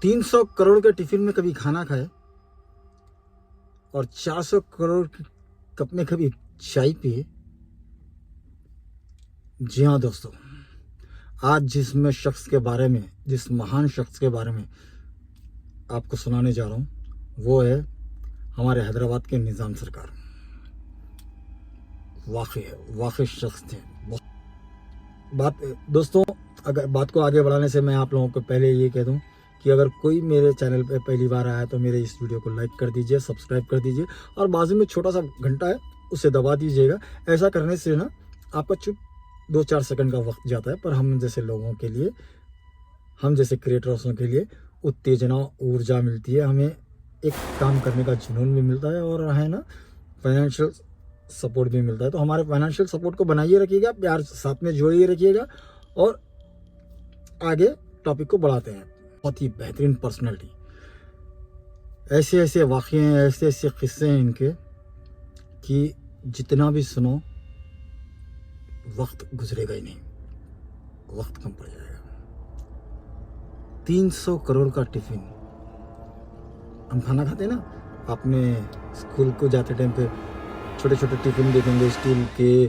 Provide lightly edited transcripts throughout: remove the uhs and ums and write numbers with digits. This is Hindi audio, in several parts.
300 करोड़ के टिफिन में कभी खाना खाए और 400 करोड़ के कप में कभी चाय पिए? जी हाँ दोस्तों, आज जिस महान शख्स के बारे में आपको सुनाने जा रहा हूँ, वो है हमारे हैदराबाद के निज़ाम सरकार। वाकई शख्स थे। दोस्तों, अगर बात को आगे बढ़ाने से मैं आप लोगों को पहले ये कह दूं कि अगर कोई मेरे चैनल पे पहली बार आया तो मेरे इस वीडियो को लाइक कर दीजिए, सब्सक्राइब कर दीजिए और बाजू में छोटा सा घंटा है उसे दबा दीजिएगा। ऐसा करने से ना आपका चुप 2-4 सेकंड का वक्त जाता है, पर हम जैसे लोगों के लिए, हम जैसे क्रिएटर्सों के लिए उत्तेजना, ऊर्जा मिलती है, हमें एक काम करने का जुनून भी मिलता है और है ना फाइनेंशियल सपोर्ट भी मिलता है। तो हमारे फाइनेंशियल सपोर्ट को बनाइए रखिएगा, प्यार साथ में जोड़िए रखिएगा और आगे टॉपिक को बढ़ाते हैं। बहुत ही बेहतरीन पर्सनैलिटी, ऐसे ऐसे वाक़े हैं, ऐसे ऐसे किस्से हैं इनके कि जितना भी सुनो वक्त गुजरेगा ही नहीं, वक्त कम पड़ जाएगा। 300 करोड़ का टिफिन, हम खाना खाते हैं ना, आपने स्कूल को जाते टाइम पे छोटे छोटे टिफिन देखेंगे, स्टील के,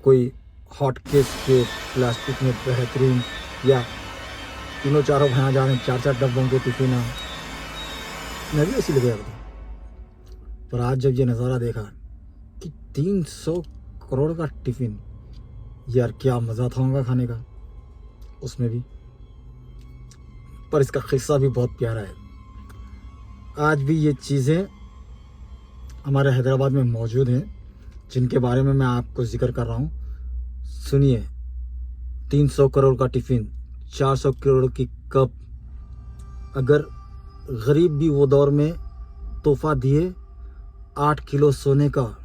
कोई हॉट केस के, प्लास्टिक में बेहतरीन, या तीनों चारों भाई जा रहे हैं 4-4 डब्बों के टिफिन। मैं भी ऐसी लगे था, पर आज जब ये नज़ारा देखा कि 300 करोड़ का टिफिन, यार क्या मज़ा था होगा खाने का उसमें भी। पर इसका किस्सा भी बहुत प्यारा है। आज भी ये चीज़ें हमारे हैदराबाद में मौजूद हैं जिनके बारे में मैं आपको जिक्र कर रहा हूँ। सुनिए, 300 करोड़ का टिफिन, 400 करोड़ की कप, अगर गरीब भी वो दौर में तोहफा दिए 8 किलो सोने का,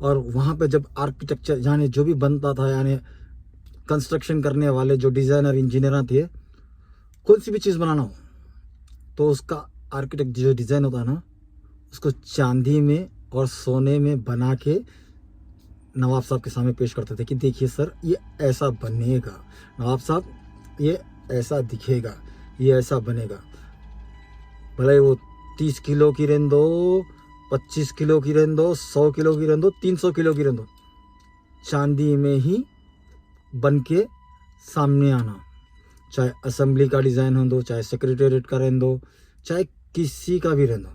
और वहाँ पे जब आर्किटेक्चर यानी जो भी बनता था, यानी कंस्ट्रक्शन करने वाले जो डिज़ाइनर इंजीनियर थे, कोई सी भी चीज़ बनाना हो तो उसका आर्किटेक्ट जो डिज़ाइन होता है ना, उसको चांदी में और सोने में बना के नवाब साहब के सामने पेश करते थे कि देखिए सर, ये ऐसा बनेगा, नवाब साहब ये ऐसा दिखेगा, ये ऐसा बनेगा। भले वो 30 किलो की रहने दो, 25 किलो की रहने दो, 100 किलो की रहने दो, 300 किलो की रहने दो, चांदी में ही बन के सामने आना। चाहे असेंबली का डिज़ाइन हो दो, चाहे सेक्रेटेरिएट का रहने दो, चाहे किसी का भी रहने दो।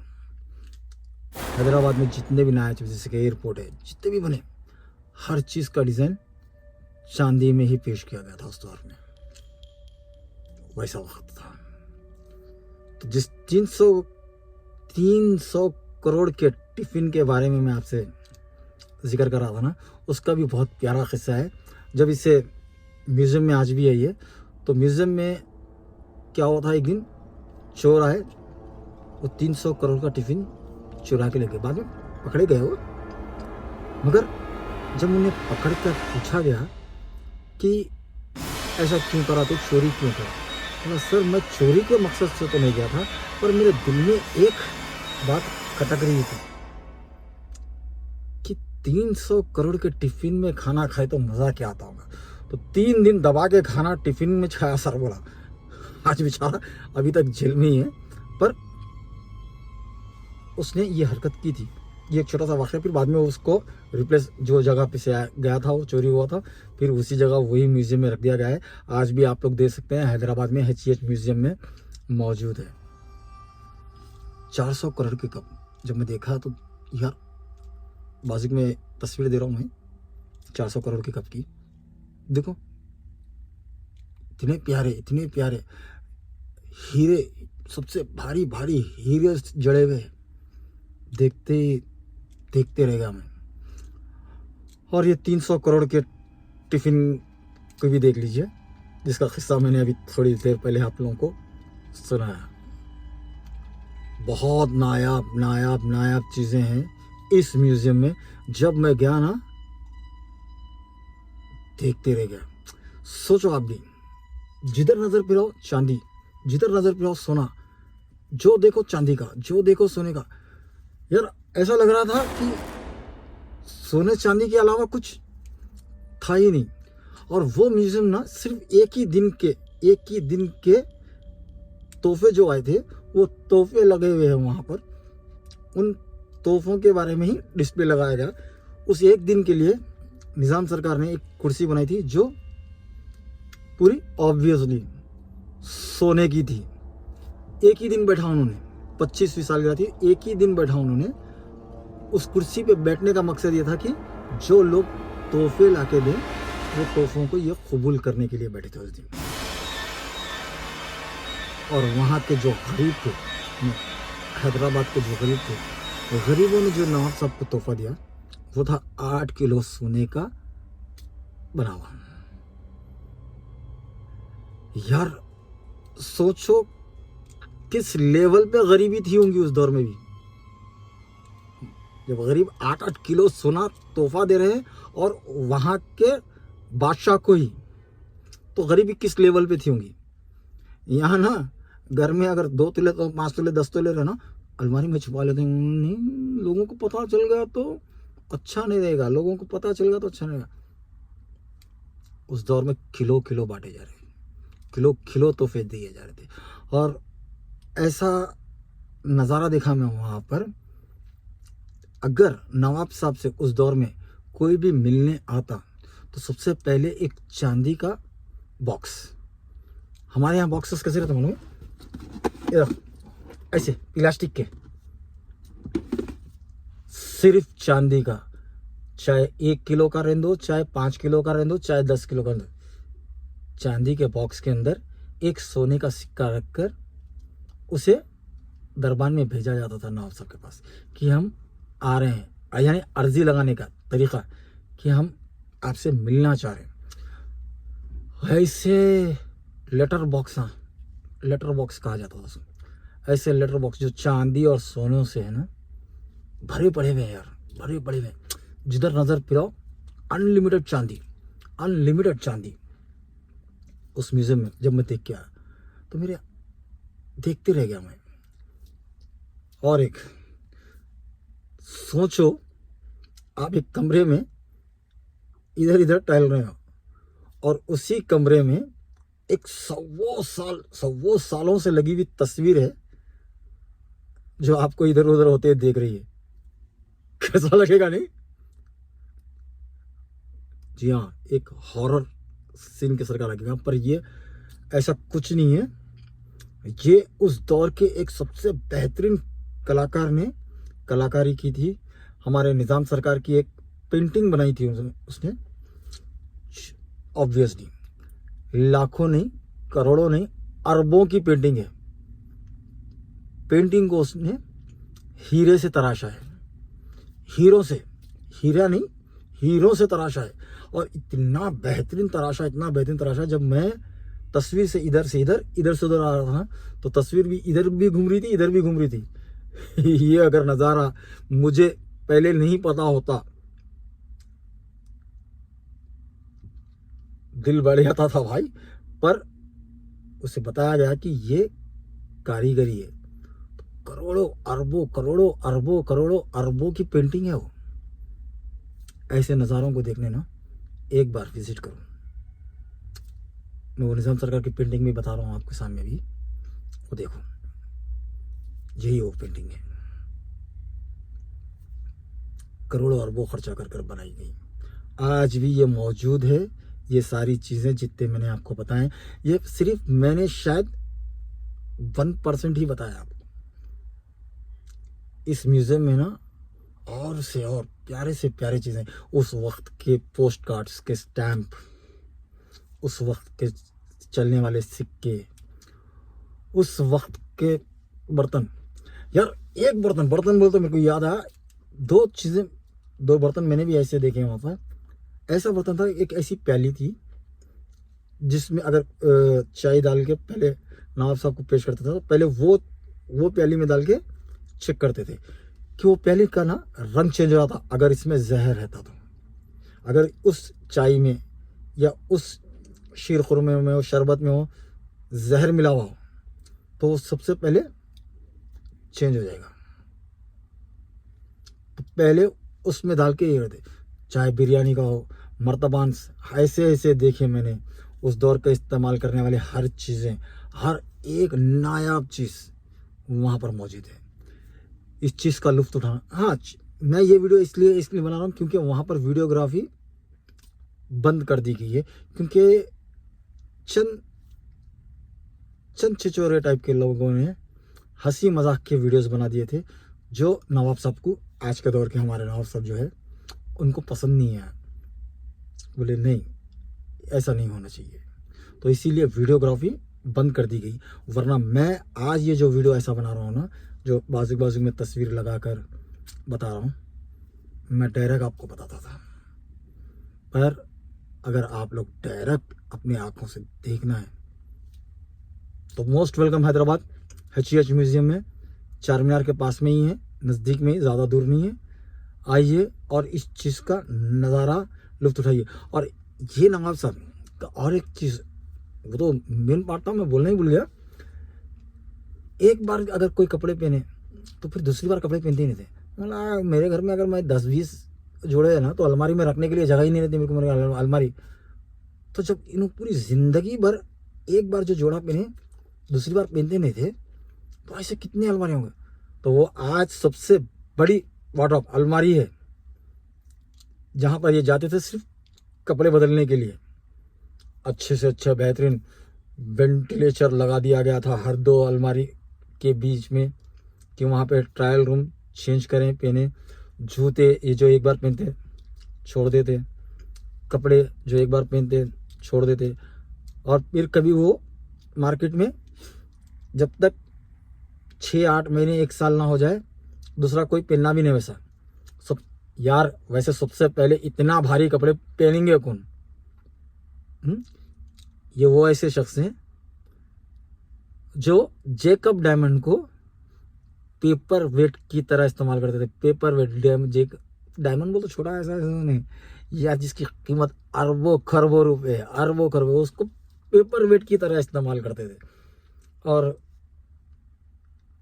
हैदराबाद में जितने भी नया चीज़, जैसे कि एयरपोर्ट है, जितने भी बने, हर चीज़ का डिज़ाइन चांदी में ही पेश किया गया था उस दौर में। वैसा वक्त था। तो जिस 300 करोड़ के टिफिन के बारे में मैं आपसे जिक्र कर रहा था ना, उसका भी बहुत प्यारा किस्सा है। जब इसे म्यूज़ियम में आज भी है ये, तो म्यूज़ियम में क्या हुआ था, एक दिन चोर आए, वो 300 करोड़ का टिफिन चुरा के ले गए। बाद में पकड़े गए वो, मगर जब उन्हें पकड़ कर पूछा गया कि ऐसा क्यों करा, तो चोरी क्यों करा, बोला सर मैं चोरी के मकसद से तो नहीं गया था, पर मेरे दिल में एक बात खटक रही थी कि 300 करोड़ के टिफिन में खाना खाए तो मज़ा क्या आता होगा। तो 3 दिन दबा के खाना टिफिन में खाया सर, बोला। आज बेचारा अभी तक जेल में ही है, पर उसने ये हरकत की थी। ये एक छोटा सा वाक़या, फिर बाद में उसको रिप्लेस, जो जगह पे से गया था, वो चोरी हुआ था, फिर उसी जगह वही म्यूज़ियम में रख दिया गया है। आज भी आप लोग देख सकते हैं, हैदराबाद में HEH म्यूज़ियम में मौजूद है। 400 करोड़ के कप जब मैं देखा तो यार, बाजिक में तस्वीर दे रहा हूँ मैं 400 करोड़ के कप की, देखो इतने प्यारे हीरे, सबसे भारी भारी हीरे जड़े हुए, देखते रहेगा मैं। और ये 300 करोड़ के टिफिन को भी देख लीजिए, जिसका किस्सा मैंने अभी थोड़ी देर पहले आप लोगों को सुनाया। बहुत नायाब चीज़ें हैं इस म्यूज़ियम में। जब मैं गया ना, देखते रह गया। सोचो आप भी, जिधर नज़र फिराओ चांदी, जिधर नज़र फिराओ सोना, जो देखो चांदी का, जो देखो सोने का। यार ऐसा लग रहा था कि सोने चांदी के अलावा कुछ था ही नहीं। और वो म्यूज़ियम ना सिर्फ एक ही दिन के तोहफे जो आए थे वो तोहफे लगे हुए हैं वहाँ पर, उन तोहफों के बारे में ही डिस्प्ले लगाया गया। उस एक दिन के लिए निज़ाम सरकार ने एक कुर्सी बनाई थी जो पूरी ऑब्वियसली सोने की थी। एक ही दिन बैठा उन्होंने, 25वीं सालगिरह थी, एक ही दिन बैठा उन्होंने। उस कुर्सी पे बैठने का मकसद ये था कि जो लोग तोहफे लाके दें वो तोहफों को ये कबूल करने के लिए बैठे थे उस दिन। और वहाँ के जो गरीब थे, हैदराबाद के जो गरीब थे, गरीबों ने जो नवाब साहब को तोहफा दिया वो था 8 किलो सोने का बना हुआ। यार सोचो किस लेवल पे गरीबी थी होंगी उस दौर में भी, जब गरीब 8-8 किलो सोना तोहफा दे रहे हैं और वहाँ के बादशाह को ही, तो गरीबी किस लेवल पे थी होंगी। यहाँ ना घर में अगर 2 तोले तो 5 तोले 10 तोले रहे ना, अलमारी में छुपा लेते हैं। नहीं, लोगों को पता चल गया तो अच्छा नहीं रहेगा, लोगों को पता चल गया तो अच्छा नहीं रहेगा। उस दौर में किलो किलो बांटे जा रहे थे, किलो किलो तोहफे दिए जा रहे थे। और ऐसा नज़ारा देखा मैं वहाँ पर। अगर नवाब साहब से उस दौर में कोई भी मिलने आता तो सबसे पहले एक चांदी का बॉक्स, हमारे यहाँ बॉक्सेस कैसे रहते मालूम है, ऐसे प्लास्टिक के, सिर्फ चांदी का, चाहे 1 किलो का रहने दो, चाहे 5 किलो का रहने दो, चाहे 10 किलो का रहने दो, चांदी के बॉक्स के अंदर एक सोने का सिक्का रखकर उसे दरबार में भेजा जाता था नवाब साहब के पास कि हम आ रहे हैं, यानी अर्जी लगाने का तरीका कि हम आपसे मिलना चाह रहे हैं। ऐसे लेटर बॉक्स, हाँ लेटर बॉक्स कहा जाता था उसको, ऐसे लेटर बॉक्स जो चांदी और सोनों से है ना भरे पड़े हुए हैं यार, भरे पड़े हुए, जिधर नज़र फिराओ अनलिमिटेड चांदी, अनलिमिटेड चांदी। उस म्यूजियम में जब मैं देख के आया तो मेरे देखते रह गया मैं। और एक सोचो, आप एक कमरे में इधर इधर टहल रहे हो और उसी कमरे में एक 100 सालों से लगी हुई तस्वीर है जो आपको इधर उधर होते देख रही है। कैसा लगेगा नहीं? जी हाँ, एक हॉरर सीन के सरकार लगेगा, पर ये ऐसा कुछ नहीं है। ये उस दौर के एक सबसे बेहतरीन कलाकार ने कलाकारी की थी। हमारे निज़ाम सरकार की एक पेंटिंग बनाई थी उसने, ऑब्वियसली लाखों नहीं, करोड़ों नहीं, अरबों की पेंटिंग है। पेंटिंग को उसने हीरे से तराशा है, हीरो से, हीरा नहीं, हीरो से तराशा है। और इतना बेहतरीन तराशा, इतना बेहतरीन तराशा, जब मैं तस्वीर से इधर से इधर, इधर से उधर आ रहा था तो तस्वीर भी इधर भी घूम रही थी, इधर भी घूम रही थी। ये अगर नज़ारा मुझे पहले नहीं पता होता, दिल बढ़ जाता था भाई। पर उसे बताया गया कि ये कारीगरी है, तो करोड़ों अरबों करोड़ों अरबों करोड़ों अरबों की पेंटिंग है वो। ऐसे नज़ारों को देखने ना एक बार विजिट करो। मैं वो निज़ाम सरकार की पेंटिंग भी बता रहा हूँ आपके सामने भी, वो देखो, यही वो पेंटिंग है, करोड़ों अरबों खर्चा कर कर बनाई गई। आज भी ये मौजूद है। ये सारी चीज़ें जितने मैंने आपको बताएं, ये सिर्फ मैंने शायद 1% ही बताया आपको। इस म्यूज़ियम में ना और से और प्यारे से प्यारे चीज़ें, उस वक्त के पोस्ट कार्ड्स के स्टैम्प, उस वक्त के चलने वाले सिक्के, उस वक्त के बर्तन। यार एक बर्तन बोल तो मेरे को याद आया, 2 बर्तन मैंने भी ऐसे देखे हैं वहाँ पर। ऐसा बर्तन था, एक ऐसी प्याली थी जिसमें अगर चाय डाल के पहले नवाब साहब को पेश करता था, तो पहले वो प्याली में डाल के चेक करते थे कि वो प्याली का ना रंग चेंज हो रहा था अगर इसमें जहर रहता तो। अगर उस चाय में या उस शीर खुरमे में हो, शरबत में हो, जहर मिला हुआ हो तो वो सबसे पहले चेंज हो जाएगा। तो पहले उसमें डाल के ये करते, चाहे बिरयानी का हो, मर्तबान, ऐसे ऐसे देखे मैंने। उस दौर का इस्तेमाल करने वाली हर चीज़ें, हर एक नायाब चीज़ वहाँ पर मौजूद है। इस चीज़ का लुत्फ़ उठाना। हाँ, मैं ये वीडियो इसलिए बना रहा हूँ क्योंकि वहाँ पर वीडियोग्राफी बंद कर दी गई है, क्योंकि चंद छिछोरे टाइप के लोगों ने हंसी मजाक के वीडियोस बना दिए थे, जो नवाब साहब को, आज के दौर के हमारे नवाब साहब जो है, उनको पसंद नहीं आया। बोले नहीं, ऐसा नहीं होना चाहिए, तो इसीलिए वीडियोग्राफी बंद कर दी गई। वरना मैं आज ये जो वीडियो ऐसा बना रहा हूँ ना, जो बाजू बाजू में तस्वीर लगाकर बता रहा हूँ, मैं डायरेक्ट आपको बताता था। पर अगर आप लोग डायरेक्ट अपनी आंखों से देखना है तो most welcome Hyderabad HEH museum में, चार मीनार के पास में ही है, नज़दीक में ही, ज़्यादा दूर नहीं है। आइए और इस चीज़ का नज़ारा लुत्फ़ उठाइए। और ये नवाब साहब का और एक चीज़, वो तो मेन पार्ट था, मैं बोलना ही भूल गया। एक बार अगर कोई कपड़े पहने तो फिर दूसरी बार कपड़े पहनते ही नहीं थे। मतलब मेरे घर में अगर मैं 10-20 जोड़े है ना, तो अलमारी में रखने के लिए जगह ही नहीं रहती मेरे को, मेरी अलमारी। तो जब इन्होंने पूरी ज़िंदगी भर एक बार जो जोड़ा पहने दूसरी बार पहनते नहीं थे, तो ऐसे कितने अलमारी होंगे। तो वो आज सबसे बड़ी वार्डरोब अलमारी है, जहाँ पर ये जाते थे सिर्फ कपड़े बदलने के लिए। अच्छे से अच्छा बेहतरीन वेंटिलेटर लगा दिया गया था हर दो अलमारी के बीच में, कि वहाँ पे ट्रायल रूम चेंज करें, पहने। जूते ये जो एक बार पहनते छोड़ देते, कपड़े जो एक बार पहनते छोड़ देते, और फिर कभी वो मार्केट में जब तक 6-8 महीने 1 साल ना हो जाए, दूसरा कोई पहनना भी नहीं वैसा सब। यार वैसे सबसे पहले इतना भारी कपड़े पहनेंगे कौन? ये वो ऐसे शख्स हैं जो जेकब डायमंड को पेपर वेट की तरह इस्तेमाल करते थे। पेपर वेट, डायमंड बोल तो छोटा ऐसा नहीं यार, जिसकी कीमत अरबों खरबों रुपए है, अरबों खरबों, उसको पेपर वेट की तरह इस्तेमाल करते थे। और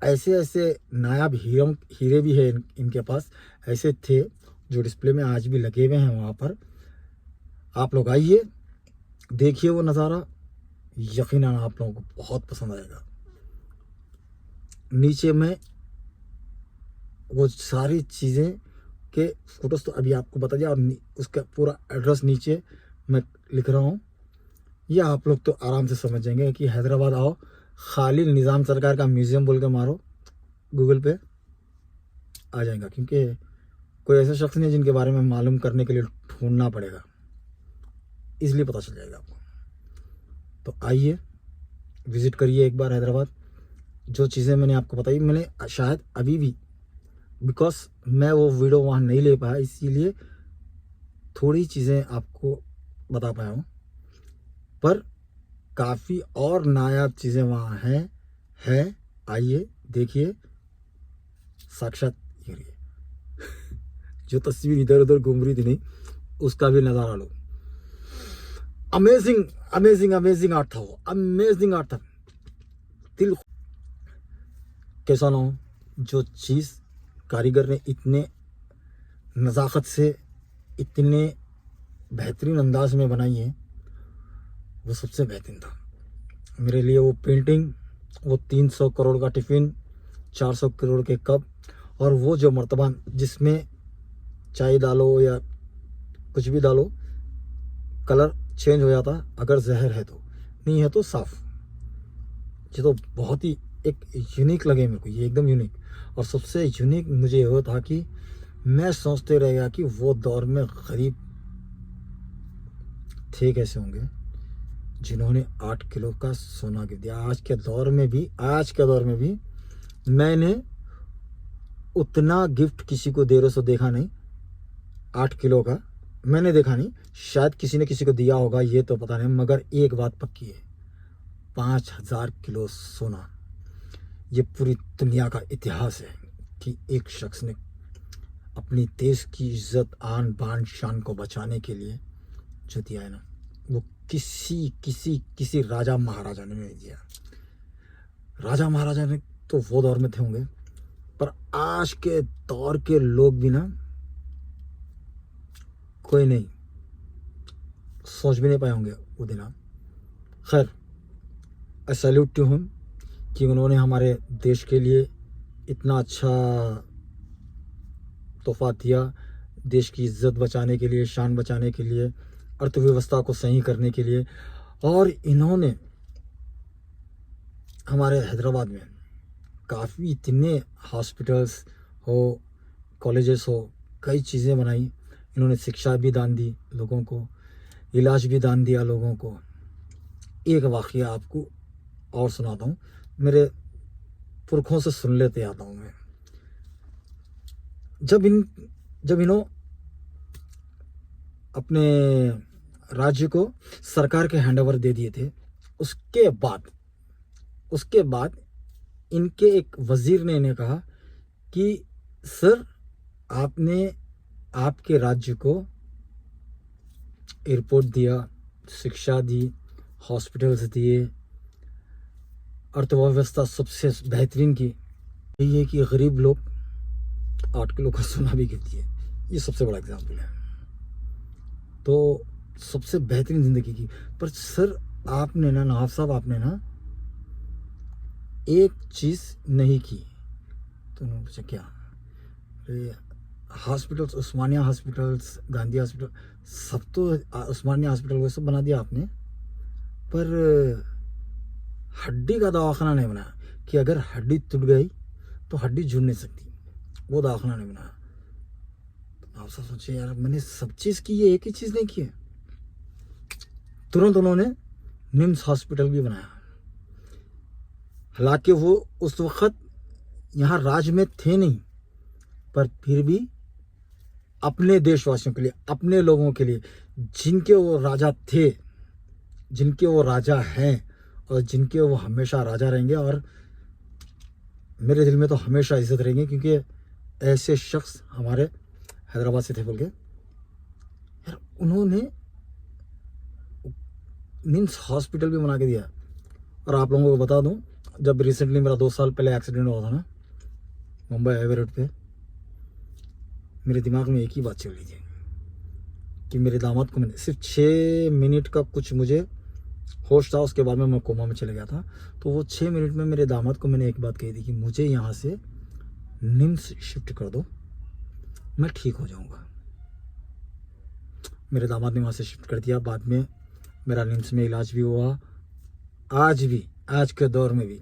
ऐसे ऐसे नायाब हीरे भी है इनके पास, ऐसे थे जो डिस्प्ले में आज भी लगे हुए हैं वहाँ पर। आप लोग आइए, देखिए वो नज़ारा, यकीनन आप लोगों को बहुत पसंद आएगा। नीचे में वो सारी चीज़ें के फोटोज तो अभी आपको बता दिया, और उसका पूरा एड्रेस नीचे मैं लिख रहा हूँ। ये आप लोग तो आराम से समझ जाएंगे कि हैदराबाद आओ, खालिद निज़ाम सरकार का म्यूज़ियम बोल के मारो गूगल पे, आ जाएगा। क्योंकि कोई ऐसा शख्स नहीं जिनके बारे में मालूम करने के लिए ढूंढना पड़ेगा, इसलिए पता चल जाएगा आपको। तो आइए, विज़िट करिए एक बार हैदराबाद। जो चीज़ें मैंने आपको बताई, मैंने शायद अभी भी, बिकॉज मैं वो वीडियो वहाँ नहीं ले पाया, इसीलिए थोड़ी चीज़ें आपको बता पाया हूँ, पर काफ़ी और नायाब चीज़ें वहाँ हैं। आइए देखिए, साक्षात जो तस्वीर इधर उधर घूम रही थी नहीं, उसका भी नज़ारा लो। अमेजिंग अमेजिंग अमेजिंग आर्ट था वो, अमेजिंग आर्ट था। दिल कैसा ना हो, जो चीज़ कारीगर ने इतने नज़ाकत से, इतने बेहतरीन अंदाज में बनाई है, वो सबसे बेहतरीन था मेरे लिए। वो पेंटिंग, वो 300 करोड़ का टिफ़िन, 400 करोड़ के कप, और वो जो मर्तबान जिसमें चाय डालो या कुछ भी डालो कलर चेंज हो जाता, अगर जहर है तो, नहीं है तो साफ़। ये तो बहुत ही एक यूनिक लगे मेरे को, ये एकदम यूनिक। और सबसे यूनिक मुझे ये था कि मैं सोचते रह गया कि वो दौर में गरीब थे कैसे होंगे जिन्होंने 8 किलो का सोना गिर दिया। आज के दौर में भी मैंने उतना गिफ्ट किसी को दे रहे सो देखा नहीं। 8 किलो का मैंने देखा नहीं, शायद किसी ने किसी को दिया होगा, ये तो पता नहीं। मगर एक बात पक्की है, 5000 किलो सोना, ये पूरी दुनिया का इतिहास है कि एक शख्स ने अपनी देश की इज्जत, आन बान शान को बचाने के लिए जो दिया है ना, वो किसी राजा महाराजा ने नहीं दिया। राजा महाराजा ने तो वो दौर में थे होंगे, पर आज के दौर के लोग भी ना, कोई नहीं सोच भी नहीं पाए होंगे वो दिन। खैर, आई सैल्यूट टू हिम कि उन्होंने हमारे देश के लिए इतना अच्छा तोहफा दिया, देश की इज्जत बचाने के लिए, शान बचाने के लिए, अर्थव्यवस्था को सही करने के लिए। और इन्होंने हमारे हैदराबाद में काफ़ी इतने हॉस्पिटल्स हो, कॉलेजेस हो, कई चीज़ें बनाई। इन्होंने शिक्षा भी दान दी लोगों को, इलाज भी दान दिया लोगों को। एक वाक़या आपको और सुनाता हूँ, मेरे पुरखों से सुन लेते आता हूँ मैं। जब इन्हों अपने राज्य को सरकार के हैंडओवर दे दिए थे, उसके बाद इनके एक वजीर ने इन्हें कहा कि सर, आपने आपके राज्य को एयरपोर्ट दिया, शिक्षा दी, हॉस्पिटल्स दिए, अर्थव्यवस्था सबसे बेहतरीन की। यही है कि गरीब लोग 8 किलो का सोना भी गिरती है। ये सबसे बड़ा एग्जाम्पल है। तो सबसे बेहतरीन ज़िंदगी की। पर सर, आपने ना, नवाब साहब, आपने ना एक चीज़ नहीं की। तो उन्होंने पूछा क्या? हॉस्पिटल्स, उस्मानिया हॉस्पिटल्स, गांधी हॉस्पिटल, सब तो उस्मानिया हॉस्पिटल वो सब बना दिया आपने, पर हड्डी का दवाखाना नहीं बनाया कि अगर हड्डी टूट गई तो हड्डी जुड़ नहीं सकती, वो दवाखाना नहीं बनाया। तो आप सब सोचे, यार मैंने सब चीज़ की, ये एक ही चीज़ नहीं की है। तुरंत उन्होंने निम्स हॉस्पिटल भी बनाया। हालांकि वो उस वक्त यहाँ राज में थे नहीं, पर फिर भी अपने देशवासियों के लिए, अपने लोगों के लिए, जिनके वो राजा थे, जिनके वो राजा हैं और जिनके वो हमेशा राजा रहेंगे, और मेरे दिल में तो हमेशा इज्जत रहेंगे, क्योंकि ऐसे शख्स हमारे हैदराबाद से थे। बोल के यार, उन्होंने निम्स हॉस्पिटल भी बना के दिया। और आप लोगों को बता दूं, जब रिसेंटली मेरा 2 साल पहले एक्सीडेंट हुआ था ना मुंबई हाईवे रोड पे, मेरे दिमाग में एक ही बात चल रही थी कि मेरे दामाद को, मैंने सिर्फ 6 मिनट का कुछ मुझे होश था, उसके बाद में मैं कोमा में चले गया था। तो वो 6 मिनट में मेरे दामाद को मैंने एक बात कही थी कि मुझे यहाँ से निम्स शिफ्ट कर दो, मैं ठीक हो जाऊँगा। मेरे दामाद ने वहाँ से शिफ्ट कर दिया। बाद में मेरा निम्स में इलाज भी हुआ। आज भी, आज के दौर में भी,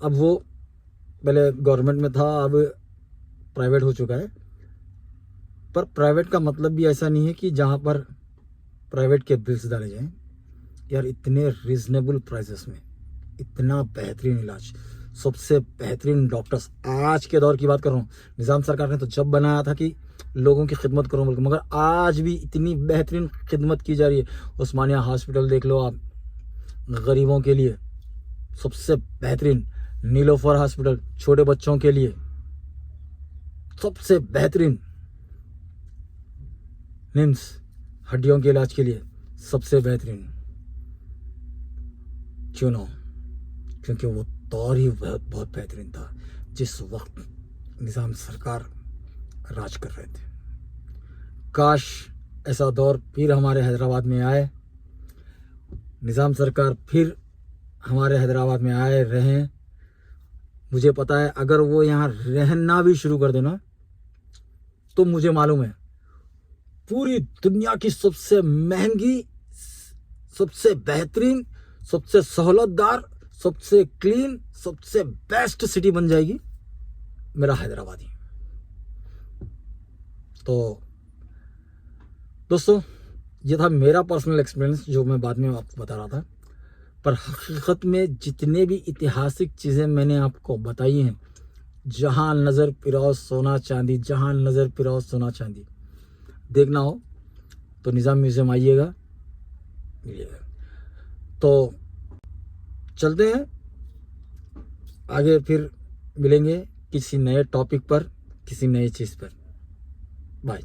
अब वो पहले गवर्नमेंट में था, अब प्राइवेट हो चुका है। पर प्राइवेट का मतलब भी ऐसा नहीं है कि जहाँ पर प्राइवेट के बिल्स डाले जाएं। यार, इतने रिजनेबल प्राइसेस में इतना बेहतरीन इलाज, सबसे बेहतरीन डॉक्टर्स। आज के दौर की बात कर रहा हूँ, निज़ाम सरकार ने तो जब बनाया था कि लोगों की खिदमत करो, मगर आज भी इतनी बेहतरीन खिदमत की जा रही है। उस्मानिया हॉस्पिटल देख लो आप, गरीबों के लिए सबसे बेहतरीन। नीलोफर हॉस्पिटल, छोटे बच्चों के लिए सबसे बेहतरीन। निम्स, हड्डियों के इलाज के लिए सबसे बेहतरीन। क्यों ना? क्योंकि वो दौर ही बहुत बेहतरीन था जिस वक्त निज़ाम सरकार राज कर रहे थे। काश ऐसा दौर फिर हमारे हैदराबाद में आए, निज़ाम सरकार फिर हमारे हैदराबाद में आए रहें। मुझे पता है, अगर वो यहाँ रहना भी शुरू कर देना, तो मुझे मालूम है पूरी दुनिया की सबसे महंगी, सबसे बेहतरीन, सबसे सहूलतदार, सबसे क्लीन, सबसे बेस्ट सिटी बन जाएगी मेरा हैदराबाद ही। तो दोस्तों, ये था मेरा पर्सनल एक्सपीरियंस जो मैं बाद में आपको बता रहा था। पर हकीकत में जितने भी ऐतिहासिक चीज़ें मैंने आपको बताई हैं, जहां नज़र फिराओ सोना चांदी, जहां नज़र फिराओ सोना चांदी, देखना हो तो निज़ाम म्यूज़ियम आइएगा, मिलिएगा। तो चलते हैं आगे, फिर मिलेंगे किसी नए टॉपिक पर, किसी नई चीज़ पर। बाय।